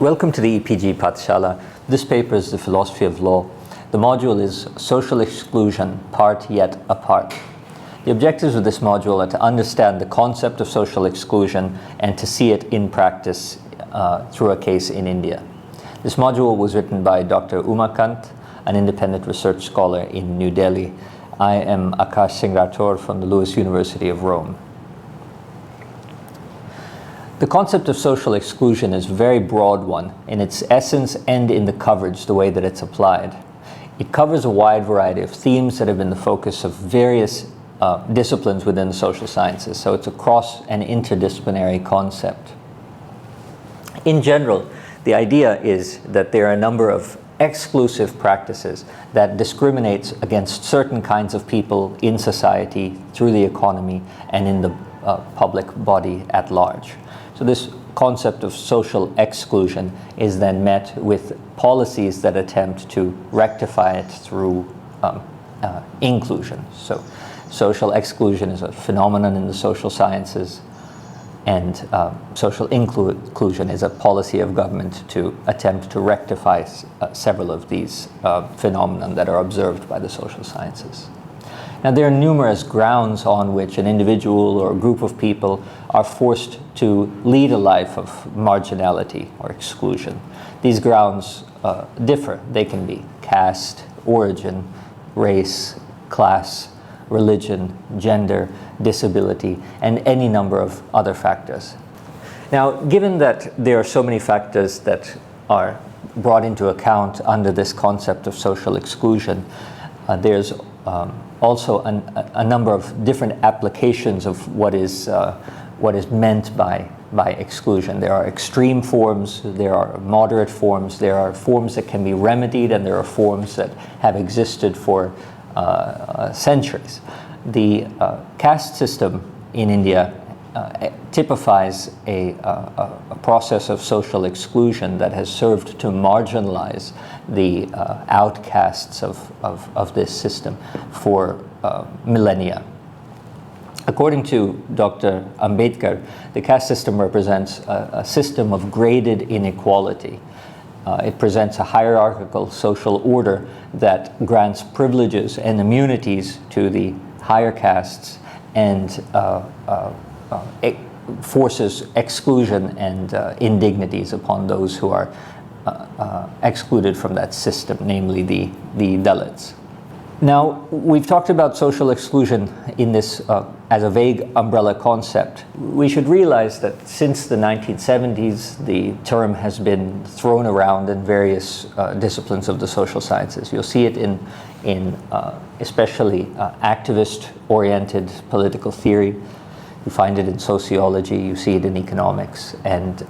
Welcome to the EPG Pathshala. This paper is the philosophy of law. The module is Social Exclusion, Part Yet Apart. The objectives of this module are to understand the concept of social exclusion and to see it in practice through a case in India. This module was written by Dr. Umakant, an independent research scholar in New Delhi. I am Akash Singh Rathore from the Lewis University of Rome. The concept of social exclusion is a very broad one in its essence and in the coverage, the way that it's applied. It covers a wide variety of themes that have been the focus of various disciplines within the social sciences, so it's a cross and interdisciplinary concept. In general, the idea is that there are a number of exclusive practices that discriminates against certain kinds of people in society, through the economy, and in the public body at large. So this concept of social exclusion is then met with policies that attempt to rectify it through inclusion. So social exclusion is a phenomenon in the social sciences, and social inclusion is a policy of government to attempt to rectify several of these phenomena that are observed by the social sciences. Now, there are numerous grounds on which an individual or a group of people are forced to lead a life of marginality or exclusion. These grounds differ. They can be caste, origin, race, class, religion, gender, disability, and any number of other factors. Now, given that there are so many factors that are brought into account under this concept of social exclusion, there's also a number of different applications of what is meant by exclusion. There are extreme forms, there are moderate forms, there are forms that can be remedied, and there are forms that have existed for centuries. The caste system in India typifies a process of social exclusion that has served to marginalize the outcasts of this system for millennia. According to Dr. Ambedkar, the caste system represents a system of graded inequality. It presents a hierarchical social order that grants privileges and immunities to the higher castes and forces exclusion and indignities upon those who are excluded from that system, namely the Dalits. Now, we've talked about social exclusion in this as a vague umbrella concept. We should realize that since the 1970s, the term has been thrown around in various disciplines of the social sciences. You'll see it in especially activist-oriented political theory. You find it in sociology, you see it in economics, and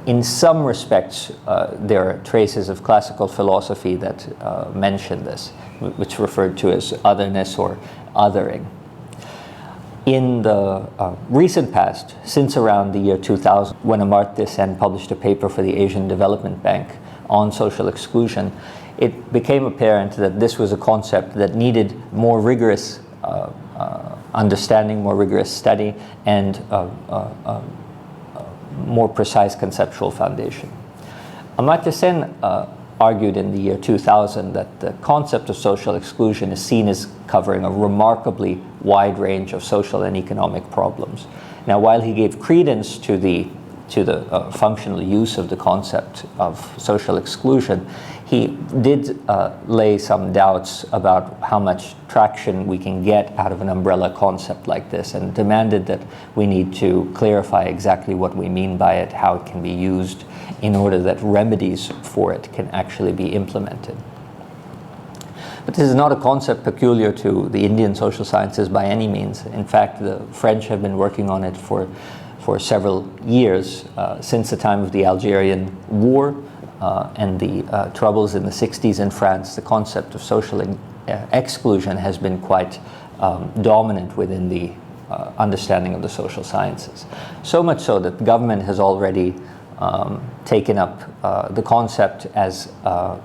in some respects there are traces of classical philosophy that mention this, which referred to as otherness or othering. In the recent past, since around the year 2000, when Amartya Sen published a paper for the Asian Development Bank on social exclusion, it became apparent that this was a concept that needed more rigorous understanding, more rigorous study, and more precise conceptual foundation. Amartya Sen argued in the year 2000 that the concept of social exclusion is seen as covering a remarkably wide range of social and economic problems. Now, while he gave credence to the functional use of the concept of social exclusion, he did lay some doubts about how much traction we can get out of an umbrella concept like this, and demanded that we need to clarify exactly what we mean by it, how it can be used, in order that remedies for it can actually be implemented. But this is not a concept peculiar to the Indian social sciences by any means. In fact, the French have been working on it for several years, since the time of the Algerian War and the troubles in the 60s in France. The concept of social exclusion has been quite dominant within the understanding of the social sciences. So much so that the government has already taken up the concept as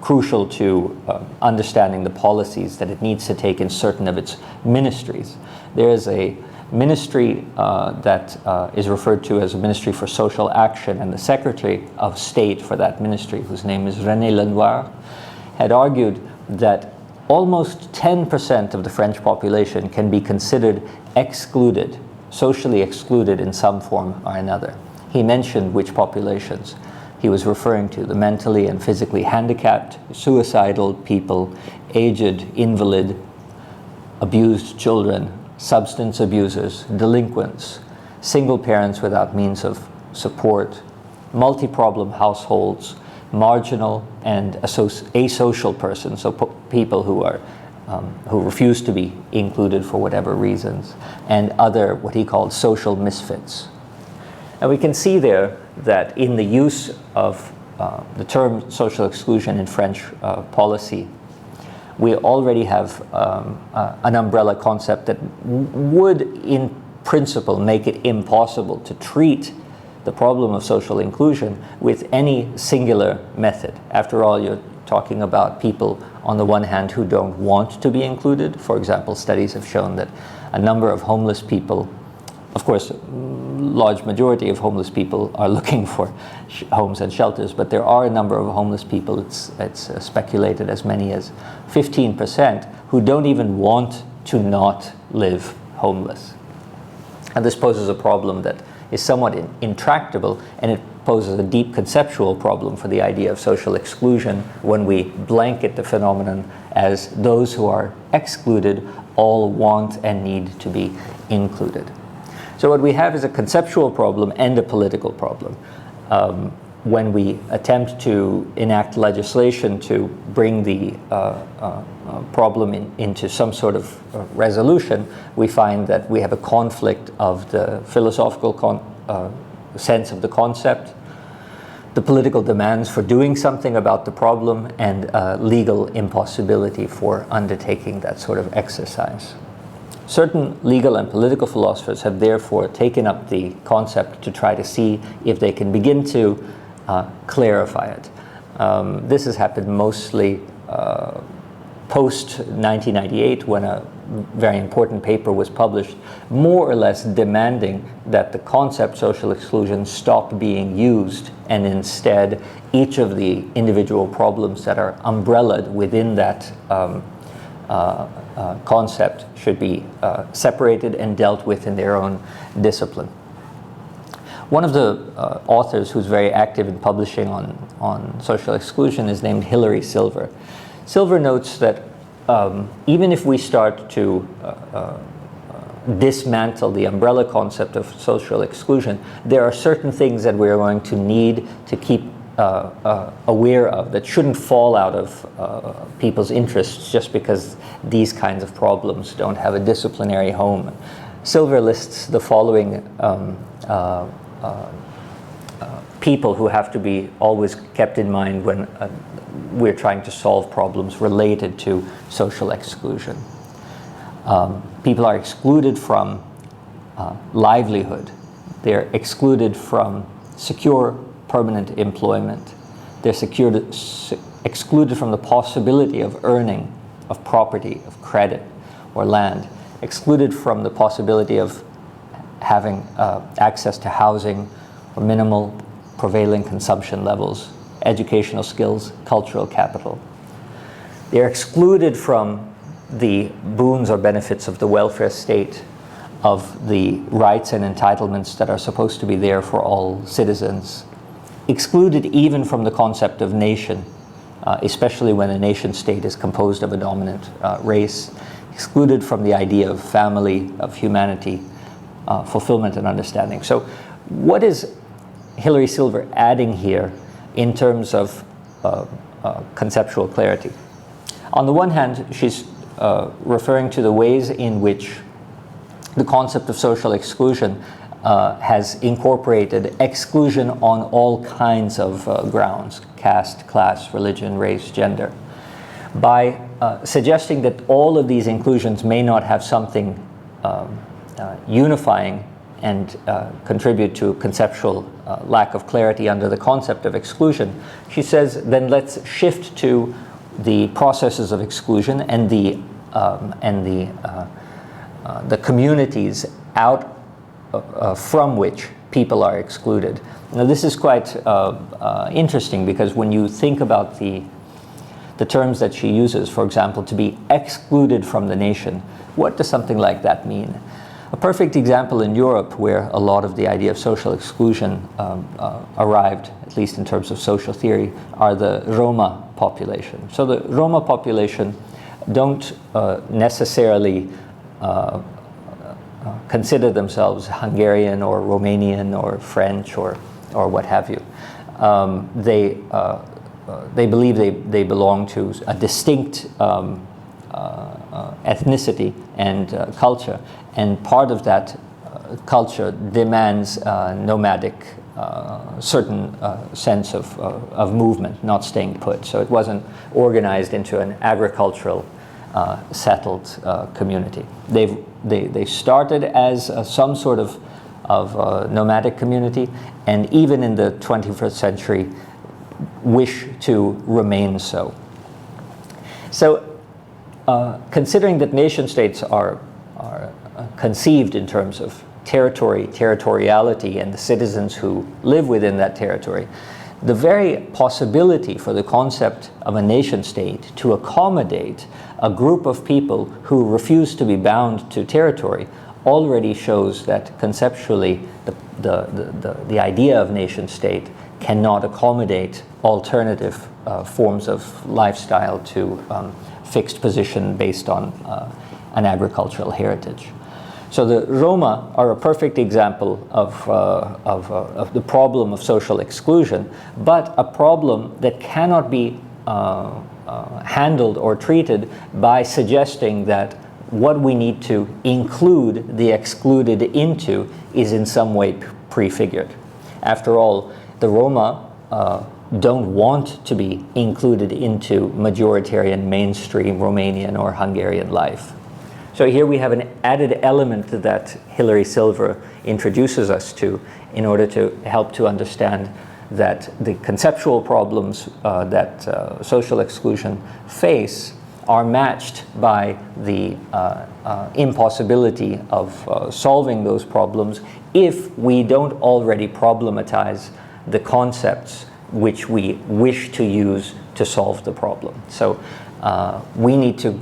crucial to understanding the policies that it needs to take in certain of its ministries. There is a ministry that is referred to as a Ministry for Social Action, and the Secretary of State for that ministry, whose name is René Lenoir, had argued that almost 10% of the French population can be considered excluded, socially excluded in some form or another. He mentioned which populations he was referring to: the mentally and physically handicapped, suicidal people, aged, invalid, abused children, substance abusers, delinquents, single parents without means of support, multi-problem households, marginal and asocial persons, so people who refuse to be included for whatever reasons, and other what he called social misfits. And we can see there that in the use of the term social exclusion in French policy, we already have an umbrella concept that would, in principle, make it impossible to treat the problem of social inclusion with any singular method. After all, you're talking about people, on the one hand, who don't want to be included. For example, studies have shown that a number of homeless people, of course, a large majority of homeless people are looking for homes and shelters, but there are a number of homeless people, it's speculated as many as 15%, who don't even want to not live homeless. And this poses a problem that is somewhat intractable, and it poses a deep conceptual problem for the idea of social exclusion when we blanket the phenomenon as those who are excluded all want and need to be included. So what we have is a conceptual problem and a political problem. When we attempt to enact legislation to bring the problem into some sort of resolution, we find that we have a conflict of the philosophical sense of the concept, the political demands for doing something about the problem, and legal impossibility for undertaking that sort of exercise. Certain legal and political philosophers have therefore taken up the concept to try to see if they can begin to clarify it. This has happened mostly post-1998, when a very important paper was published, more or less demanding that the concept social exclusion stop being used, and instead each of the individual problems that are umbrellaed within that concept should be separated and dealt with in their own discipline. One of the authors who's very active in publishing on social exclusion is named Hilary Silver. Silver notes that even if we start to dismantle the umbrella concept of social exclusion, there are certain things that we're going to need to keep aware of that shouldn't fall out of people's interests just because these kinds of problems don't have a disciplinary home. Silver lists the following people who have to be always kept in mind when we're trying to solve problems related to social exclusion. People are excluded from livelihood. They're excluded from secure permanent employment. They're excluded from the possibility of earning, of property, of credit, or land. Excluded from the possibility of having access to housing or minimal prevailing consumption levels, educational skills, cultural capital. They're excluded from the boons or benefits of the welfare state, of the rights and entitlements that are supposed to be there for all citizens. Excluded even from the concept of nation, especially when a nation state is composed of a dominant race. Excluded from the idea of family, of humanity, fulfillment and understanding. So what is Hilary Silver adding here in terms of conceptual clarity? On the one hand, she's referring to the ways in which the concept of social exclusion has incorporated exclusion on all kinds of grounds: caste, class, religion, race, gender. By suggesting that all of these inclusions may not have something unifying and contribute to conceptual lack of clarity under the concept of exclusion, she says, then let's shift to the processes of exclusion and the communities out from which people are excluded. Now this is quite interesting, because when you think about the terms that she uses, for example, to be excluded from the nation, what does something like that mean? A perfect example in Europe, where a lot of the idea of social exclusion arrived, at least in terms of social theory, are the Roma population. So the Roma population don't necessarily consider themselves Hungarian or Romanian or French or what have you. They believe they belong to a distinct ethnicity and culture, and part of that culture demands nomadic, certain sense of movement, not staying put. So it wasn't organized into an agricultural settled community. They started as some sort of nomadic community, and even in the 21st century wish to remain so. So considering that nation states are conceived in terms of territory, territoriality, and the citizens who live within that territory, the very possibility for the concept of a nation state to accommodate a group of people who refuse to be bound to territory already shows that conceptually the idea of nation state cannot accommodate alternative forms of lifestyle to fixed position based on an agricultural heritage. So the Roma are a perfect example of the problem of social exclusion, but a problem that cannot be handled or treated by suggesting that what we need to include the excluded into is in some way prefigured. After all, the Roma don't want to be included into majoritarian mainstream Romanian or Hungarian life. So here we have an added element that Hilary Silver introduces us to in order to help to understand that the conceptual problems that social exclusion face are matched by the impossibility of solving those problems if we don't already problematize the concepts which we wish to use to solve the problem. So we need to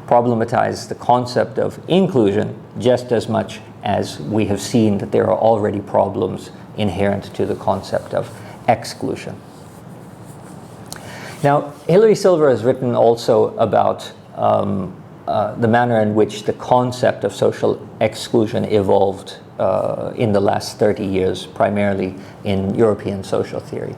problematize the concept of inclusion just as much as we have seen that there are already problems inherent to the concept of exclusion. Now, Hilary Silver has written also about the manner in which the concept of social exclusion evolved in the last 30 years, primarily in European social theory.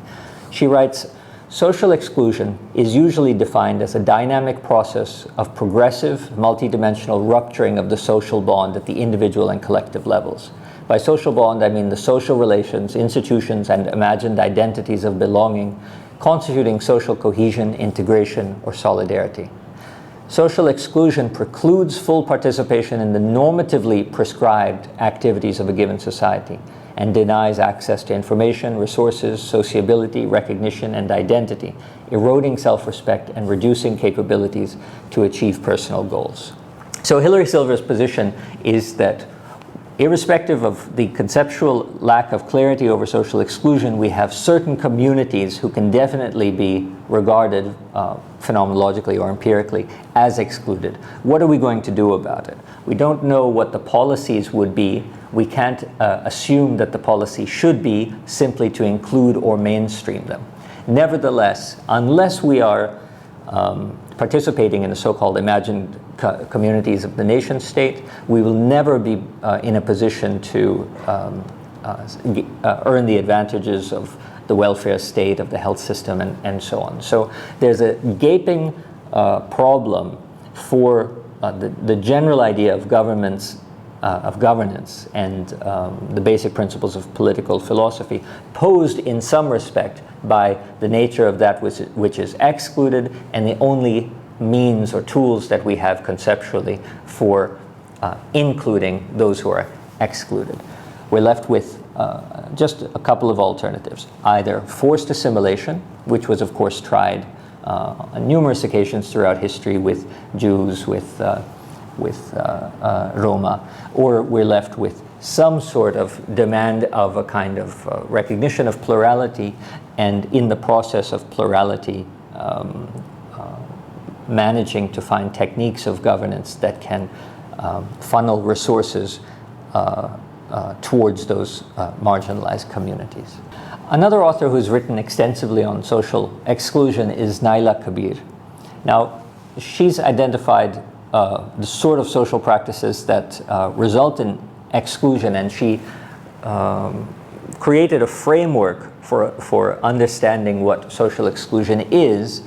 She writes, "Social exclusion is usually defined as a dynamic process of progressive, multidimensional rupturing of the social bond at the individual and collective levels. By social bond, I mean the social relations, institutions, and imagined identities of belonging constituting social cohesion, integration, or solidarity. Social exclusion precludes full participation in the normatively prescribed activities of a given society and denies access to information, resources, sociability, recognition, and identity, eroding self-respect and reducing capabilities to achieve personal goals." So Hilary Silver's position is that irrespective of the conceptual lack of clarity over social exclusion, we have certain communities who can definitely be regarded phenomenologically or empirically as excluded. What are we going to do about it? We don't know what the policies would be. We can't assume that the policy should be simply to include or mainstream them. Nevertheless, unless we are participating in the so-called imagined communities of the nation state, we will never be in a position to earn the advantages of the welfare state, of the health system, and so on. So there's a gaping problem for the general idea of governance and the basic principles of political philosophy, posed in some respect by the nature of that which is excluded and the only means or tools that we have conceptually for including those who are excluded. We're left with just a couple of alternatives. Either forced assimilation, which was of course tried on numerous occasions throughout history with Jews, with Roma, or we're left with some sort of demand of a kind of recognition of plurality, and in the process of plurality, managing to find techniques of governance that can funnel resources towards those marginalized communities. Another author who's written extensively on social exclusion is Naila Kabir. Now, she's identified the sort of social practices that result in exclusion, and she created a framework for understanding what social exclusion is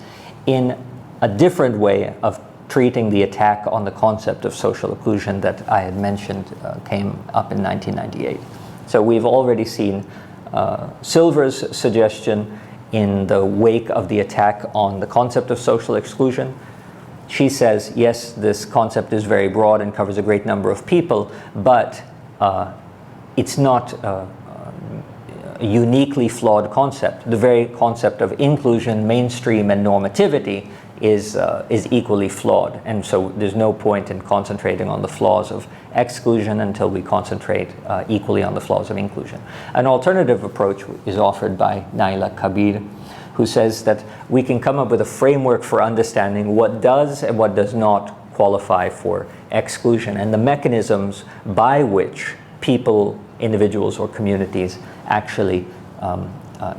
in a different way of treating the attack on the concept of social inclusion that I had mentioned came up in 1998. So we've already seen Silver's suggestion in the wake of the attack on the concept of social exclusion. She says, yes, this concept is very broad and covers a great number of people, but it's not a uniquely flawed concept. The very concept of inclusion, mainstream, and normativity is equally flawed. And so there's no point in concentrating on the flaws of exclusion until we concentrate equally on the flaws of inclusion. An alternative approach is offered by Naila Kabir, who says that we can come up with a framework for understanding what does and what does not qualify for exclusion, and the mechanisms by which people, individuals, or communities actually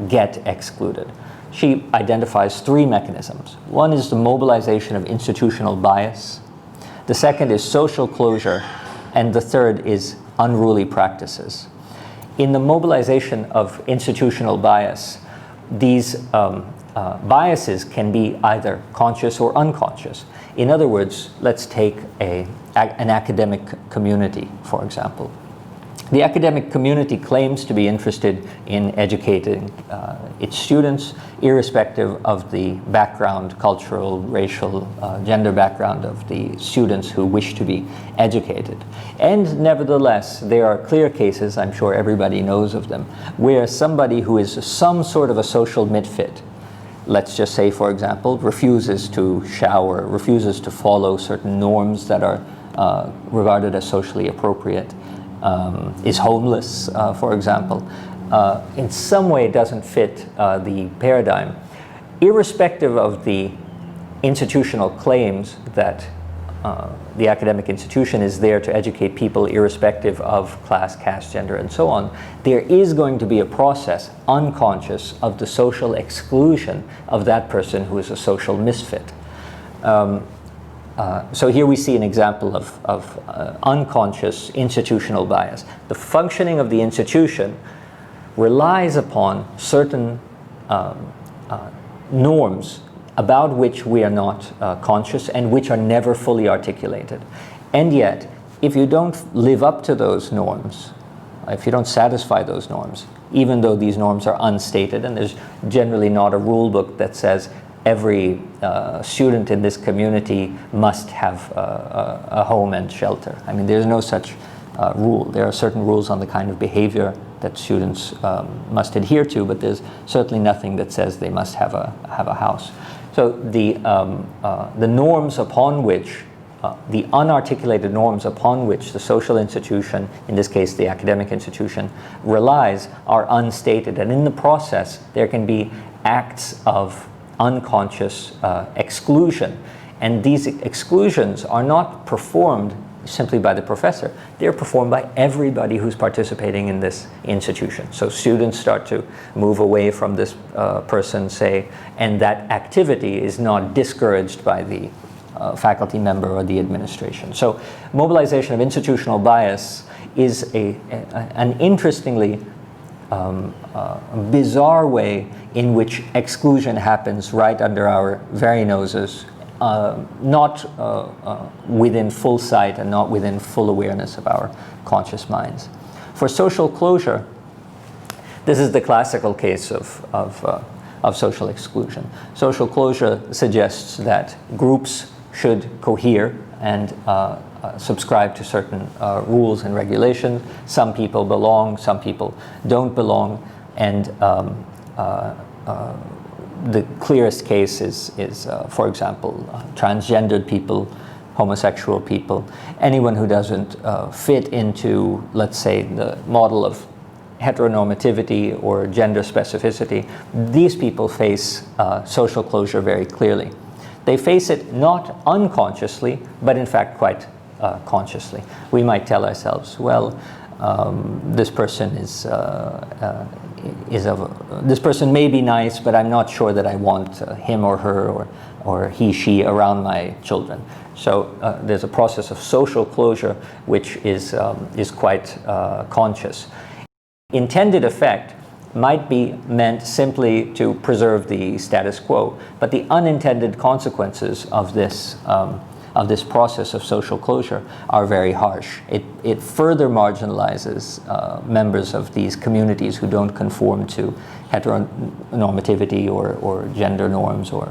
get excluded. She identifies three mechanisms. One is the mobilization of institutional bias. The second is social closure. And the third is unruly practices. In the mobilization of institutional bias, these biases can be either conscious or unconscious. In other words, let's take an academic community, for example. The academic community claims to be interested in educating its students, irrespective of the background, cultural, racial, gender background of the students who wish to be educated. And nevertheless, there are clear cases, I'm sure everybody knows of them, where somebody who is some sort of a social misfit, let's just say, for example, refuses to shower, refuses to follow certain norms that are regarded as socially appropriate, is homeless, for example, in some way doesn't fit the paradigm, irrespective of the institutional claims that the academic institution is there to educate people irrespective of class, caste, gender, and so on. There is going to be a process, unconscious, of the social exclusion of that person who is a social misfit. So here we see an example of unconscious institutional bias. The functioning of the institution relies upon certain norms about which we are not conscious and which are never fully articulated. And yet, if you don't live up to those norms, if you don't satisfy those norms, even though these norms are unstated, and there's generally not a rule book that says every student in this community must have a home and shelter. I mean, there's no such rule. There are certain rules on the kind of behavior that students must adhere to, but there's certainly nothing that says they must have a house. So the norms upon which, the unarticulated norms upon which the social institution, in this case the academic institution, relies are unstated. And in the process, there can be acts of unconscious exclusion. And these exclusions are not performed simply by the professor. They're performed by everybody who's participating in this institution. So students start to move away from this person, say, and that activity is not discouraged by the faculty member or the administration. So mobilization of institutional bias is an interestingly bizarre way in which exclusion happens right under our very noses, not within full sight and not within full awareness of our conscious minds. For social closure, this is the classical case of social exclusion. Social closure suggests that groups should cohere and subscribe to certain rules and regulations. Some people belong, some people don't belong, and the clearest case is for example, transgendered people homosexual people, anyone who doesn't fit into, let's say, the model of heteronormativity or gender specificity. These people face social closure very clearly. They face it not unconsciously, but in fact quite consciously. We might tell ourselves, well, this person this person may be nice, but I'm not sure that I want him or her or he, she around my children. So there's a process of social closure which is quite conscious. Intended effect might be meant simply to preserve the status quo, but the unintended consequences of this process of social closure are very harsh. It further marginalizes members of these communities who don't conform to heteronormativity or gender norms or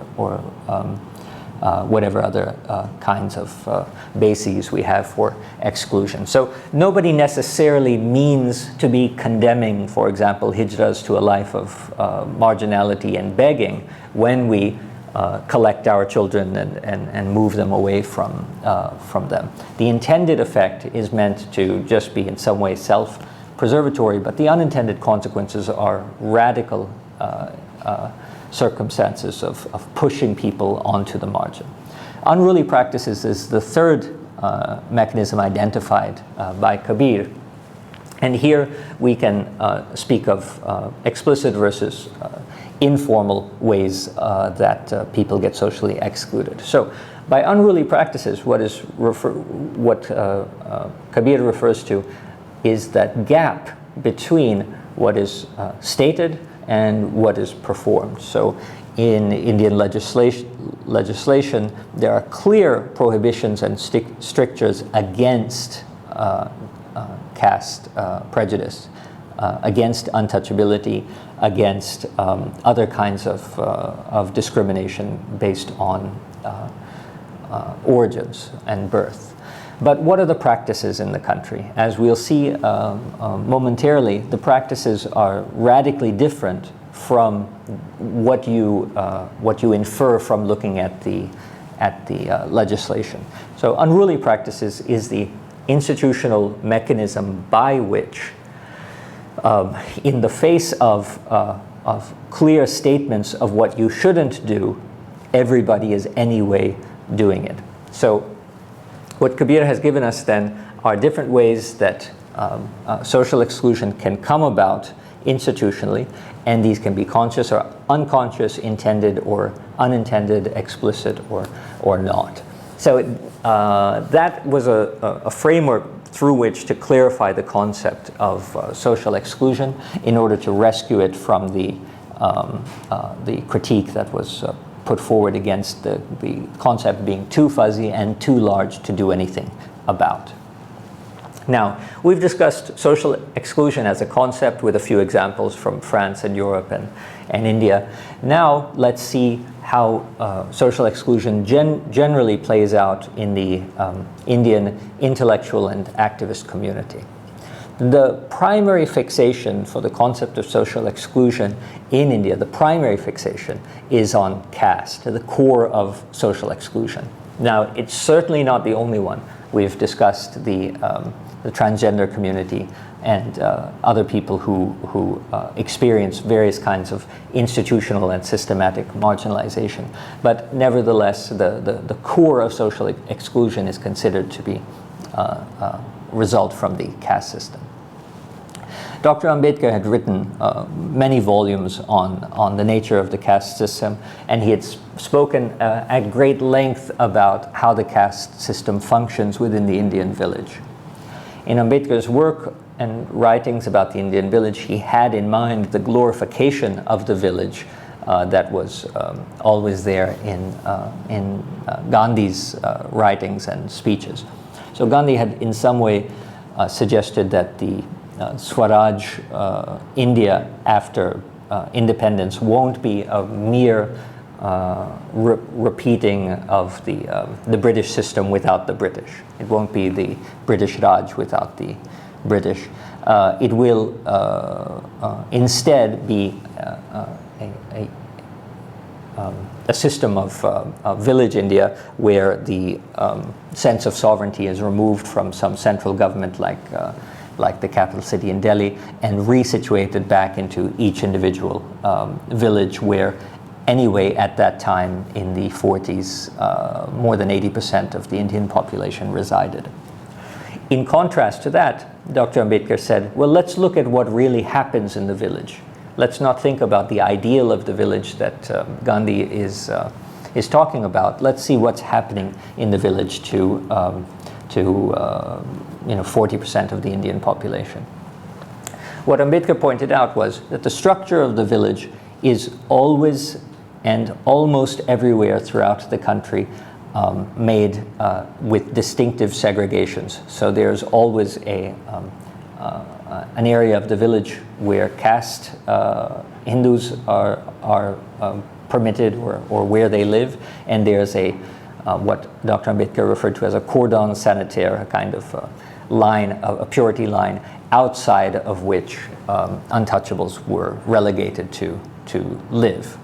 whatever other kinds of bases we have for exclusion. So nobody necessarily means to be condemning, for example, hijras to a life of marginality and begging when we collect our children and move them away from them. The intended effect is meant to just be in some way self-preservatory, but the unintended consequences are radical circumstances of pushing people onto the margin. Unruly practices is the third mechanism identified by Kabir. And here we can speak of explicit versus informal ways that people get socially excluded. So by unruly practices, what Kabir refers to is that gap between what is stated and what is performed. So in Indian legislation, there are clear prohibitions and strictures against caste prejudice, against untouchability, against other kinds of discrimination based on origins and birth. But what are the practices in the country? As we'll see momentarily, the practices are radically different from what you infer from looking at the legislation. So unruly practices is the institutional mechanism by which, in the face of clear statements of what you shouldn't do, everybody is anyway doing it. So what Kabir has given us then are different ways that social exclusion can come about institutionally, and these can be conscious or unconscious, intended or unintended, explicit or not. So that was a framework through which to clarify the concept of social exclusion in order to rescue it from the critique that was put forward against the concept being too fuzzy and too large to do anything about. Now, we've discussed social exclusion as a concept with a few examples from France and Europe and India. Now, let's see how social exclusion generally plays out in the Indian intellectual and activist community. The primary fixation for the concept of social exclusion in India, the primary fixation is on caste, the core of social exclusion. Now, it's certainly not the only one. We've discussed the transgender community and other people who experience various kinds of institutional and systematic marginalization. But nevertheless, the core of social exclusion is considered to be result from the caste system. Dr. Ambedkar had written many volumes on the nature of the caste system, and he had spoken at great length about how the caste system functions within the Indian village. In Ambedkar's work and writings about the Indian village, he had in mind the glorification of the village that was always there in Gandhi's writings and speeches. So Gandhi had in some way suggested that the Swaraj India after independence won't be a mere repeating of the British system without the British. It won't be the British Raj without the British. It will instead be a system of village India where the sense of sovereignty is removed from some central government like the capital city in Delhi and resituated back into each individual village where anyway at that time in the 40s more than 80% of the Indian population resided. In contrast to that, Dr. Ambedkar said, well, let's look at what really happens in the village. Let's not think about the ideal of the village that Gandhi is talking about. Let's see what's happening in the village to 40% of the Indian population. What Ambedkar pointed out was that the structure of the village is always and almost everywhere throughout the country made with distinctive segregations. So there's always an area of the village where caste Hindus are permitted or where they live, and there's what Dr. Ambedkar referred to as a cordon sanitaire, a kind of line, a purity line, outside of which untouchables were relegated to live.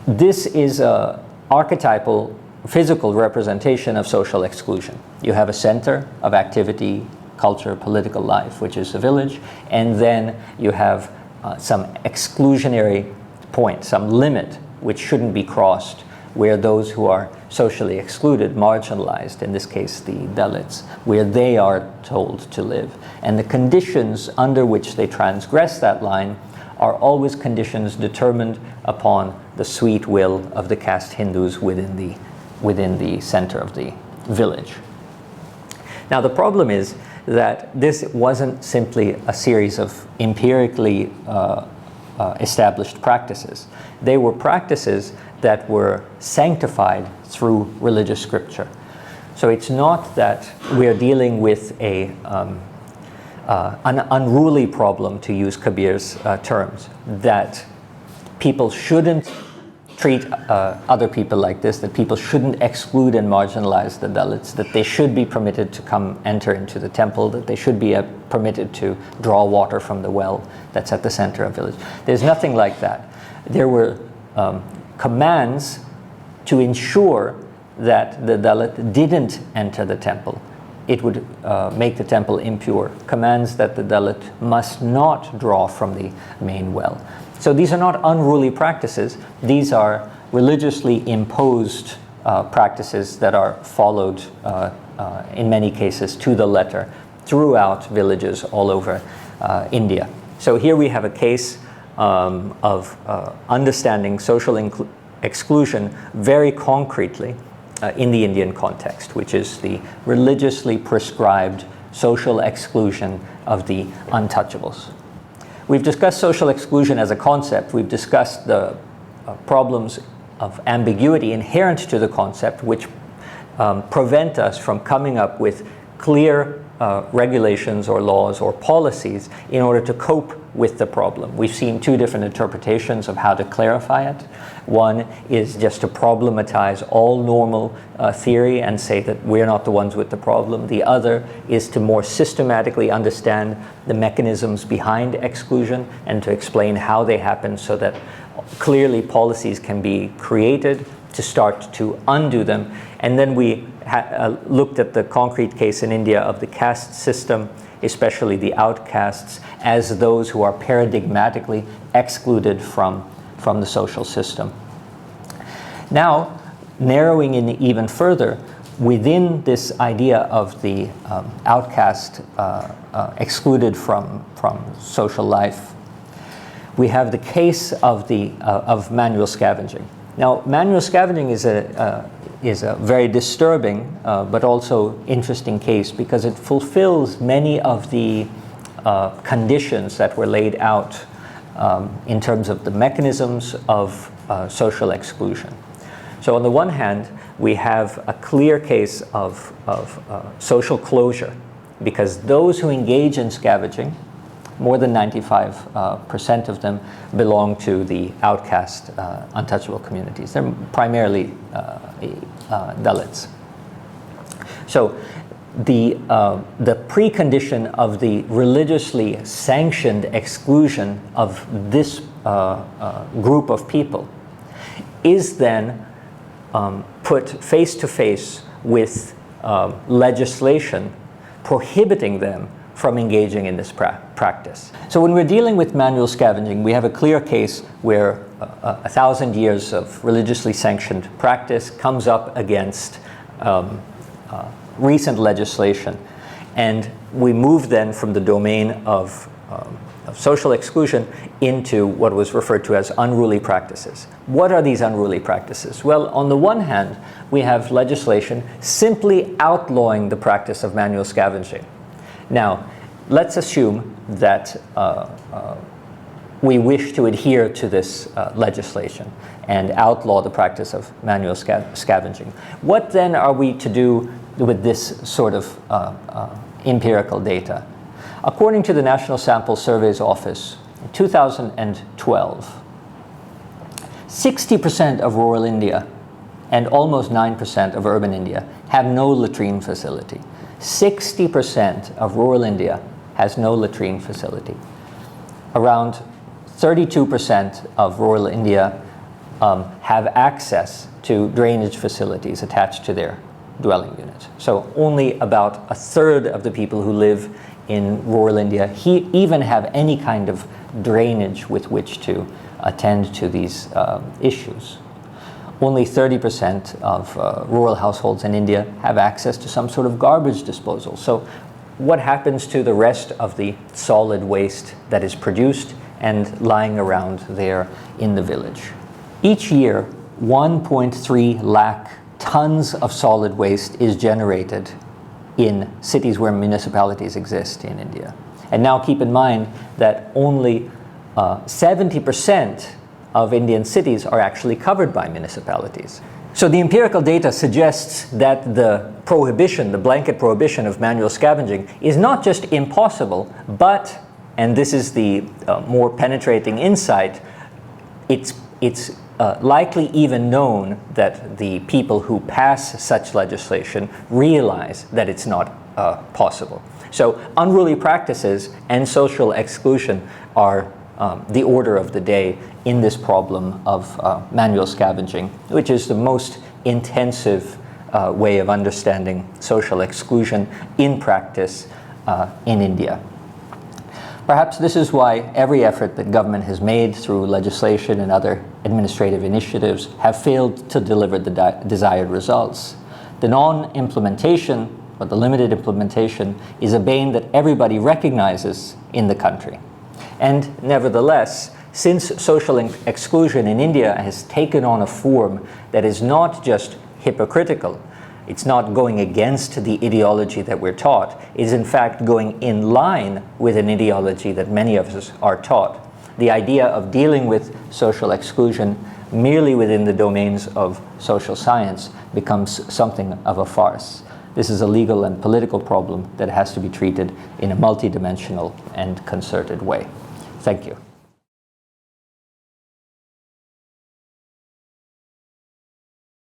This is an archetypal physical representation of social exclusion. You have a center of activity, culture, political life, which is the village, and then you have some exclusionary point, some limit which shouldn't be crossed, where those who are socially excluded, marginalized, in this case the Dalits, where they are told to live. And the conditions under which they transgress that line are always conditions determined upon the sweet will of the caste Hindus within the center of the village. Now the problem is that this wasn't simply a series of empirically established practices. They were practices that were sanctified through religious scripture. So it's not that we're dealing with an unruly problem, to use Kabir's terms, that people shouldn't treat other people like this, that people shouldn't exclude and marginalize the Dalits, that they should be permitted to enter into the temple, that they should be permitted to draw water from the well that's at the center of the village. There's nothing like that. There were commands to ensure that the Dalit didn't enter the temple. It would make the temple impure. Commands that the Dalit must not draw from the main well. So these are not unruly practices. These are religiously imposed practices that are followed in many cases to the letter throughout villages all over India. So here we have a case of understanding social exclusion very concretely in the Indian context, which is the religiously prescribed social exclusion of the untouchables. We've discussed social exclusion as a concept. We've discussed the problems of ambiguity inherent to the concept, which prevent us from coming up with clear regulations or laws or policies in order to cope with the problem. We've seen two different interpretations of how to clarify it. One is just to problematize all normal theory and say that we're not the ones with the problem. The other is to more systematically understand the mechanisms behind exclusion and to explain how they happen so that clearly policies can be created to start to undo them. And then we looked at the concrete case in India of the caste system, especially the outcasts, as those who are paradigmatically excluded from the social system. Now, narrowing in even further, within this idea of the outcast excluded from social life, we have the case of manual scavenging. Now, manual scavenging is a very disturbing but also interesting case because it fulfills many of the conditions that were laid out in terms of the mechanisms of social exclusion. So on the one hand, we have a clear case of social closure because those who engage in scavenging, more than 95% of them belong to the outcast, untouchable communities. They're primarily Dalits. So the precondition of the religiously sanctioned exclusion of this group of people is then put face to face with legislation prohibiting them from engaging in this practice. So when we're dealing with manual scavenging, we have a clear case where 1,000 years of religiously sanctioned practice comes up against recent legislation. And we move then from the domain of social exclusion into what was referred to as unruly practices. What are these unruly practices? Well, on the one hand, we have legislation simply outlawing the practice of manual scavenging. Now, let's assume that we wish to adhere to this legislation and outlaw the practice of manual scavenging. What then are we to do with this sort of empirical data? According to the National Sample Surveys Office, in 2012, 60% of rural India and almost 9% of urban India have no latrine facility. 60% of rural India has no latrine facility. Around 32% of rural India have access to drainage facilities attached to their dwelling units. So only about a third of the people who live in rural India even have any kind of drainage with which to attend to these issues. Only 30% of rural households in India have access to some sort of garbage disposal. So what happens to the rest of the solid waste that is produced and lying around there in the village? Each year, 1.3 lakh tons of solid waste is generated in cities where municipalities exist in India. And now keep in mind that only 70% of Indian cities are actually covered by municipalities. So the empirical data suggests that the prohibition, the blanket prohibition of manual scavenging is not just impossible, but, and this is the more penetrating insight, it's likely even known that the people who pass such legislation realize that it's not possible. So unruly practices and social exclusion are the order of the day in this problem of manual scavenging, which is the most intensive way of understanding social exclusion in practice in India. Perhaps this is why every effort that government has made through legislation and other administrative initiatives have failed to deliver the desired results. The non-implementation, or the limited implementation, is a bane that everybody recognizes in the country. And nevertheless, since social exclusion in India has taken on a form that is not just hypocritical, it's not going against the ideology that we're taught, it is in fact going in line with an ideology that many of us are taught. The idea of dealing with social exclusion merely within the domains of social science becomes something of a farce. This is a legal and political problem that has to be treated in a multidimensional and concerted way. Thank you.